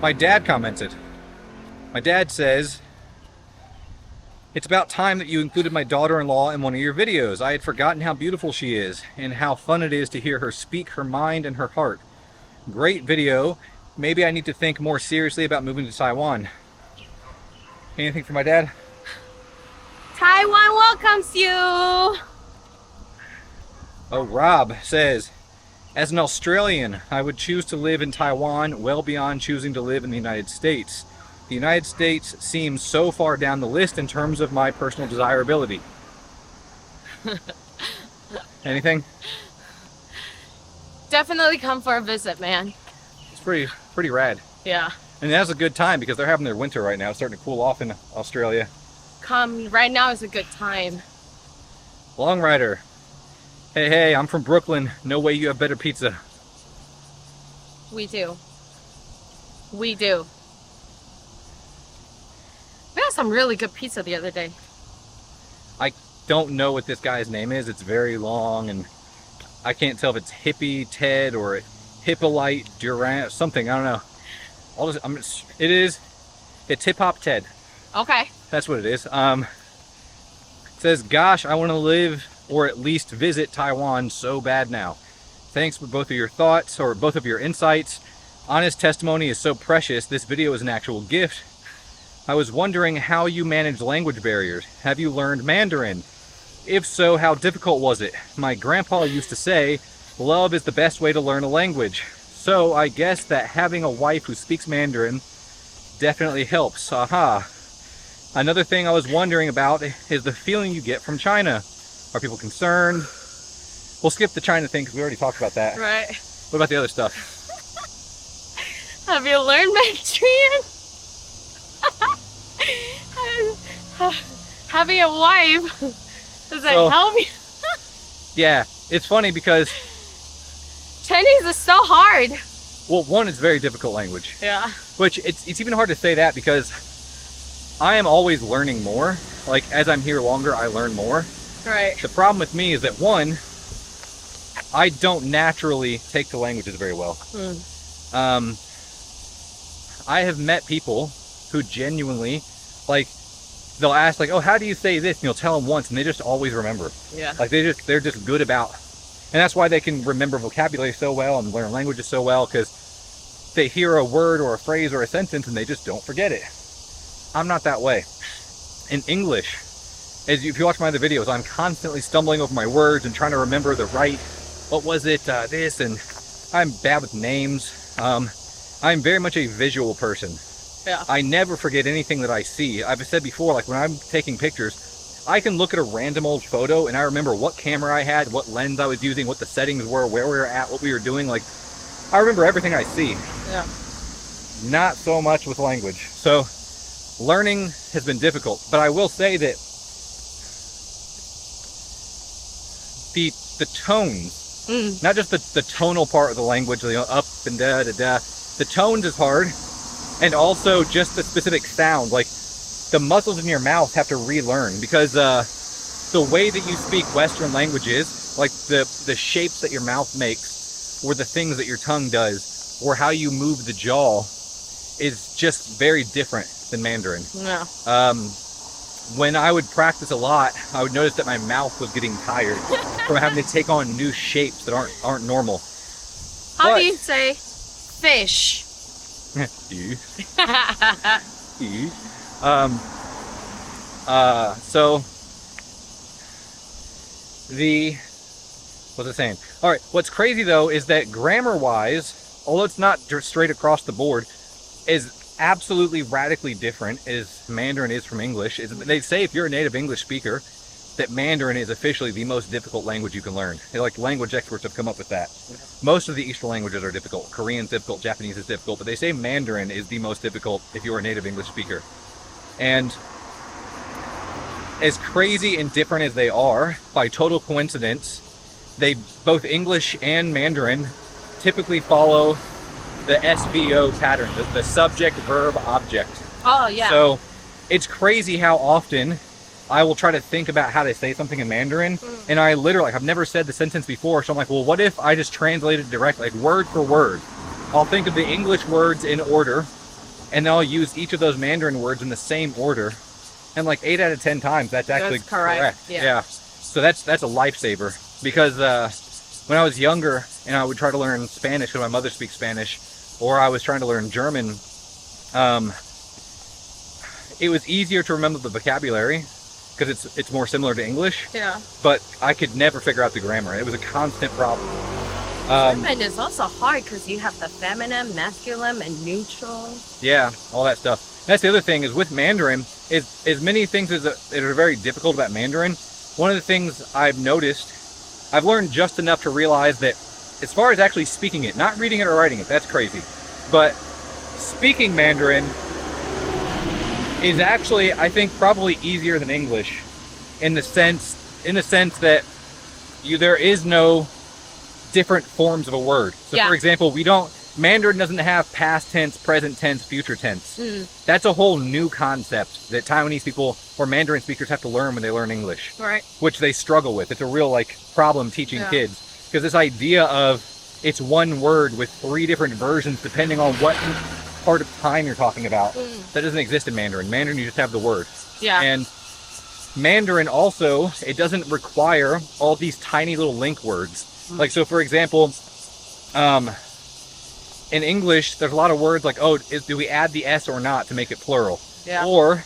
My dad commented. My dad says, "It's about time that you included my daughter-in-law in one of your videos. I had forgotten how beautiful she is and how fun it is to hear her speak her mind and her heart. Great video. Maybe I need to think more seriously about moving to Taiwan." Anything for my dad? Taiwan welcomes you. Oh, Rob says, "As an Australian, I would choose to live in Taiwan well beyond choosing to live in the United States. The United States seems so far down the list in terms of my personal desirability." Anything? Definitely come for a visit, man. It's pretty rad. Yeah. And that's a good time because they're having their winter right now. It's starting to cool off in Australia. Come. Right now is a good time. Long Rider. Hey, I'm from Brooklyn. No way you have better pizza. We do. We do. We had some really good pizza the other day. I don't know what this guy's name is. It's very long and I can't tell if it's Hippie Ted or Hippolyte Durant, something. I don't know. It's Hip Hop Ted. Okay. That's what it is. It says, "Gosh, I want to live or at least visit Taiwan so bad now. Thanks for both of your thoughts or both of your insights. Honest testimony is so precious. This video is an actual gift. I was wondering how you manage language barriers. Have you learned Mandarin? If so, how difficult was it? My grandpa used to say, love is the best way to learn a language. So I guess that having a wife who speaks Mandarin definitely helps. Aha. Another thing I was wondering about is the feeling you get from China. Are people concerned?" We'll skip the China thing because we already talked about that. Right. What about the other stuff? Have you learned Mandarin? Having a wife, does that help you? Yeah, it's funny because, Chinese is so hard. well, one, it's a very difficult language. Yeah. Which, it's even hard to say that because I am always learning more. Like, as I'm here longer, I learn more. Right. The problem with me is that, one, I don't naturally take to languages very well. I have met people who genuinely, like, they'll ask, like, "Oh, how do you say this?" And you'll tell them once, and they just always remember. Yeah. Like, they're just good about, and that's why they can remember vocabulary so well and learn languages so well, because they hear a word or a phrase or a sentence and they just don't forget it. I'm not that way. In English, if you watch my other videos, I'm constantly stumbling over my words and trying to remember the right, what was it, this, and I'm bad with names. I'm very much a visual person. Yeah. I never forget anything that I see. I've said before, like when I'm taking pictures, I can look at a random old photo and I remember what camera I had, what lens I was using, what the settings were, where we were at, what we were doing. Like, I remember everything I see. Yeah. Not so much with language. So learning has been difficult, but I will say that the tones, not just the tonal part of the language, you know, up and da da da, the tones is hard, and also just the specific sound. Like, the muscles in your mouth have to relearn because the way that you speak Western languages, like the shapes that your mouth makes, or the things that your tongue does, or how you move the jaw, is just very different than Mandarin. Yeah. When I would practice a lot, I would notice that my mouth was getting tired from having to take on new shapes that aren't normal. How do you say fish? You. You. So what's it saying? All right. What's crazy though is that grammar-wise, although it's not straight across the board, is absolutely radically different as Mandarin is from English. They say if you're a native English speaker, that Mandarin is officially the most difficult language you can learn. Like, language experts have come up with that. Most of the Eastern languages are difficult. Korean's difficult, Japanese is difficult, but they say Mandarin is the most difficult if you're a native English speaker. And as crazy and different as they are, by total coincidence, both English and Mandarin typically follow the SVO pattern, the subject, verb, object. Oh, yeah. So it's crazy how often I will try to think about how to say something in Mandarin, and I literally, I've never said the sentence before, so I'm like, well, what if I just translate it directly, like word for word? I'll think of the English words in order, and then I'll use each of those Mandarin words in the same order. And like 8 out of 10 times, that's actually correct. Yeah. So that's a lifesaver, because when I was younger and I would try to learn Spanish because my mother speaks Spanish, or I was trying to learn German, it was easier to remember the vocabulary because it's more similar to English. Yeah. But I could never figure out the grammar. It was a constant problem. German is also hard because you have the feminine, masculine, and neutral. Yeah, all that stuff. That's the other thing is with Mandarin, is as many things that are very difficult about Mandarin. One of the things I've noticed, I've learned just enough to realize that as far as actually speaking it, not reading it or writing it, that's crazy. But speaking Mandarin is actually, I think, probably easier than English in the sense that there is no different forms of a word. So Yeah. for example, Mandarin doesn't have past tense, present tense, future tense. That's a whole new concept that Taiwanese people or Mandarin speakers have to learn when they learn English, Right. which they struggle with. It's a real problem teaching kids, because this idea of it's one word with 3 different versions depending on what part of time you're talking about, that doesn't exist in Mandarin. Mandarin, you just have the word. Yeah. And Mandarin also, it doesn't require all these tiny little link words. Like, so for example, in English, there's a lot of words like, do we add the S or not to make it plural? Yeah. Or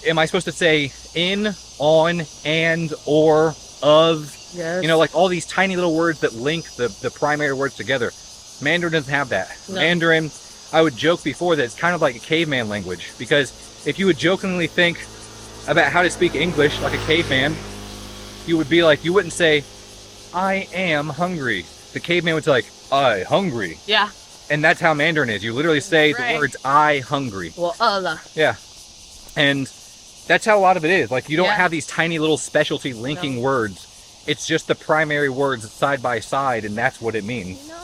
am I supposed to say in, on, and, or, of? Yes. You know, like all these tiny little words that link the primary words together. Mandarin doesn't have that. No. Mandarin, I would joke before that it's kind of like a caveman language, because if you would jokingly think about how to speak English like a caveman, you would be like, you wouldn't say, I am hungry. The caveman would say like, I hungry. Yeah. And that's how Mandarin is. You literally say the Right. words I hungry. 我饿了. Yeah. And that's how a lot of it is. Like, you don't Yeah. have these tiny little specialty linking words. It's just the primary words side by side, and that's what it means. You know,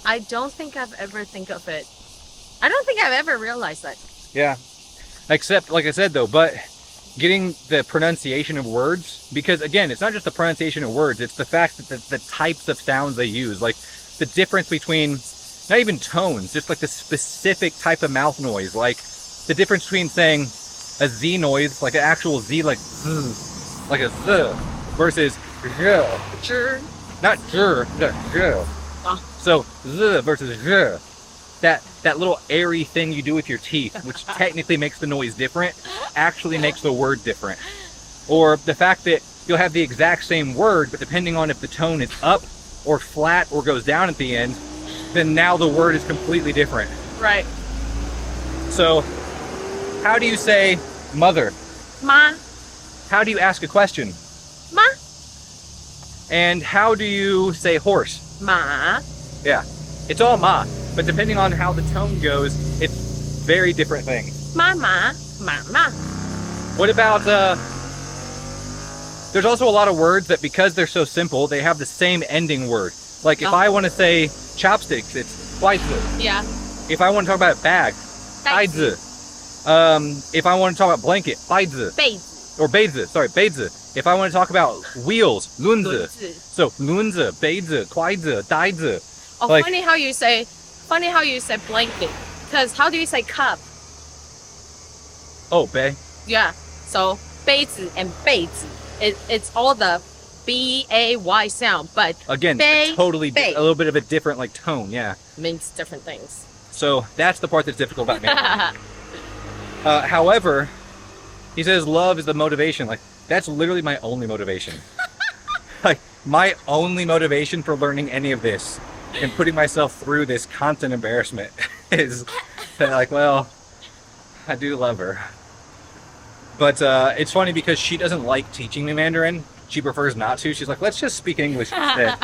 I don't think I've ever think of it. I don't think I've ever realized that. Yeah. Except, like I said, though, but getting the pronunciation of words, because, again, it's not just the pronunciation of words, it's the fact that the types of sounds they use. Like, the difference between, not even tones, just like the specific type of mouth noise. Like, the difference between saying a Z noise, like an actual Z, like Z, like a Z, versus Z. Sure. Not Z, but Z. So, Z versus Z. That little airy thing you do with your teeth, which technically makes the noise different, actually makes the word different. Or the fact that you'll have the exact same word, but depending on if the tone is up or flat or goes down at the end, then now the word is completely different. Right. So, how do you say mother? 妈. How do you ask a question? 妈. And how do you say horse? 马. Yeah, it's all ma, but depending on how the tone goes, it's very different things. 妈妈. 妈妈. What about, there's also a lot of words that, because they're so simple, they have the same ending word. Like, if I want to say chopsticks, it's 筷子. Yeah. If I want to talk about bag, 袋子. If I want to talk about blanket, 袋子. 被子. Or 杯子, sorry, 杯子. If I want to talk about wheels, 轮子. 轮子. So, 轮子, 杯子, 筷子, 袋子. Oh, Like- funny how you say blanket. Because how do you say cup? Oh, 杯. Yeah. So 杯子 and 被子. It's all the B-A-Y sound, but Again, Bay, totally bay. a little bit of a different like tone, yeah. means different things. So that's the part that's difficult about Mandarin. However, he says love is the motivation. Like, that's literally my only motivation. Like, my only motivation for learning any of this and putting myself through this constant embarrassment is that, like, well, I do love her. But it's funny because she doesn't like teaching me Mandarin. She prefers not to. She's like, let's just speak English instead.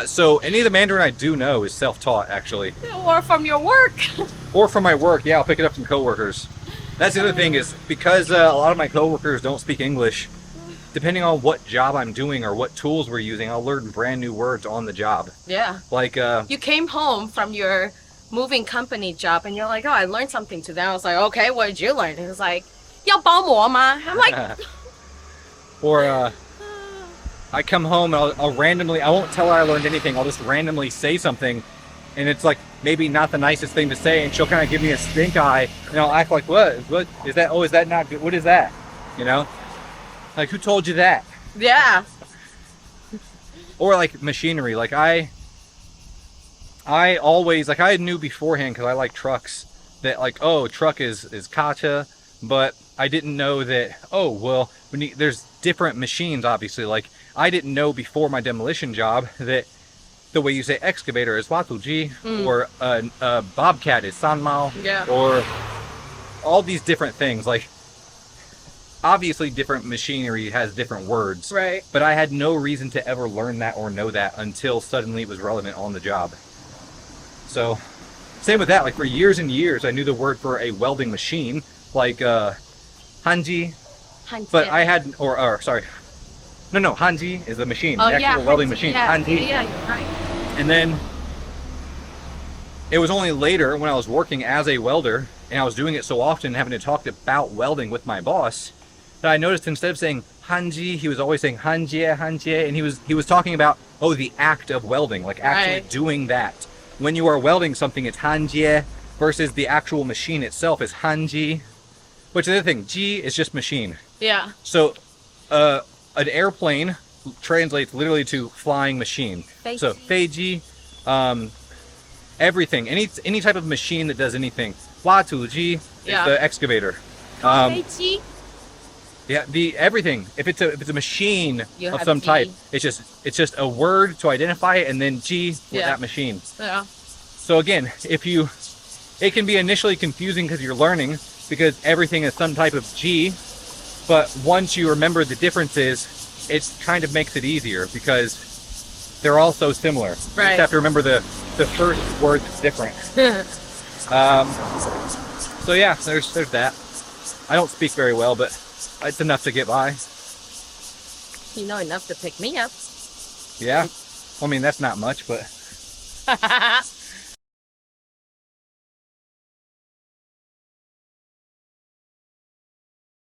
So any of the Mandarin I do know is self-taught, actually. Or from your work. Or from my work. Yeah, I'll pick it up from coworkers. That's the other thing is, because a lot of my coworkers don't speak English, depending on what job I'm doing or what tools we're using, I'll learn brand new words on the job. Yeah. Like, You came home from your moving company job and you're like, oh, I learned something today. I was like, okay, what did you learn? He was like, 要包膜吗? I'm like, or I come home and I'll randomly, I won't tell her I learned anything, I'll just randomly say something, and it's like maybe not the nicest thing to say, and she'll kind of give me a stink eye, and I'll act like, what is that? Oh, is that not good? What is that? You know, like, who told you that? Yeah. Or like machinery, like I always, like, I knew beforehand, because I like trucks, that like, oh, truck is kacha, but I didn't know that, oh, well, there's different machines, obviously. Like, I didn't know before my demolition job that the way you say excavator is watuji, or a bobcat is sanmao, Yeah. or all these different things. Like, obviously different machinery has different words, Right. but I had no reason to ever learn that or know that until suddenly it was relevant on the job. So same with that, like, for years and years I knew the word for a welding machine, like hanji, but I had, or sorry, no, hanji is the machine, the actual welding machine. Yeah. Hanji. Yeah, you're right. And then it was only later, when I was working as a welder and I was doing it so often, having to talk about welding with my boss, that I noticed instead of saying hanji, he was always saying hanjie, and he was talking about, oh, the act of welding, like actually doing that. When you are welding something, it's hanjie, versus the actual machine itself is hanji, which is the other thing. Ji is just machine. Yeah. So an airplane translates literally to flying machine. Feiji. So feiji, everything, any type of machine that does anything. Watuji is the excavator. Feiji. Yeah, everything. If it's a machine You of have some Ji. type, it's just a word to identify it, and then G for Yeah. that machine. Yeah. So again, it can be initially confusing because you're learning, because everything is some type of G, but once you remember the differences, it kind of makes it easier because they're all so similar. You Right. just have to remember the first word that's different. So yeah, there's that. I don't speak very well, but it's enough to get by. You know enough to pick me up. Yeah. I mean, that's not much, but